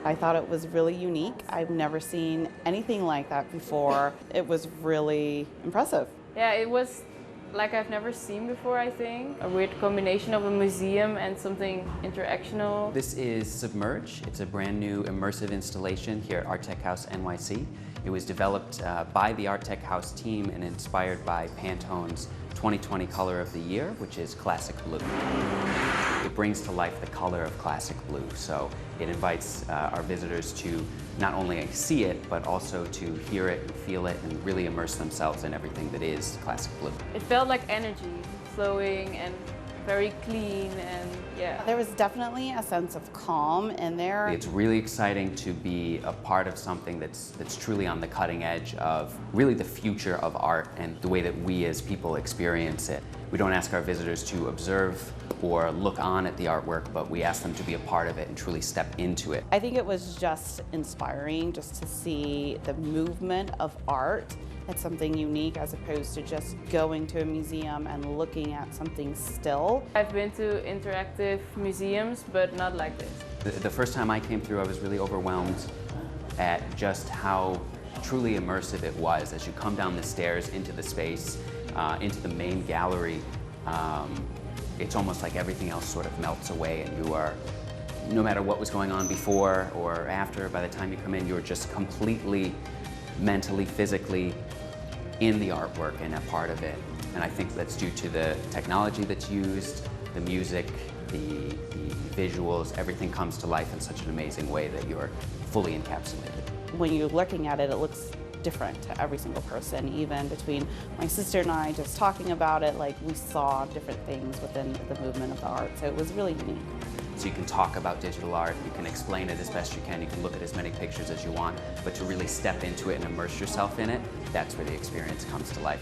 I thought it was really unique. I've never seen anything like that before. It was really impressive. Yeah, it was like I've never seen before, I think. A weird combination of a museum and something interactional. This is Submerge. It's a brand new immersive installation here at ARTECHOUSE NYC. It was developed by the ARTECHOUSE team and inspired by Pantone's 2020 Color of the Year, which is classic blue. It brings to life the color of classic blue, so it invites our visitors to not only see it, but also to hear it and feel it and really immerse themselves in everything that is classic blue. It felt like energy, flowing and very clean, and yeah. There was definitely a sense of calm in there. It's really exciting to be a part of something that's truly on the cutting edge of really the future of art and the way that we as people experience it. We don't ask our visitors to observe or look on at the artwork, but we ask them to be a part of it and truly step into it. I think it was just inspiring just to see the movement of art. It's something unique as opposed to just going to a museum and looking at something still. I've been to interactive museums, but not like this. The first time I came through, I was really overwhelmed at just how truly immersive it was. As you come down the stairs into the space, into the main gallery, it's almost like everything else sort of melts away, and you are, no matter what was going on before or after, by the time you come in, you're just completely mentally, physically in the artwork and a part of it. And I think that's due to the technology that's used, the music, the visuals, everything comes to life in such an amazing way that you're fully encapsulated. When you're looking at it, it looks different to every single person. Even between my sister and I just talking about it, like we saw different things within the movement of the art. So it was really unique. So you can talk about digital art, you can explain it as best you can look at as many pictures as you want, but to really step into it and immerse yourself in it, that's where the experience comes to life.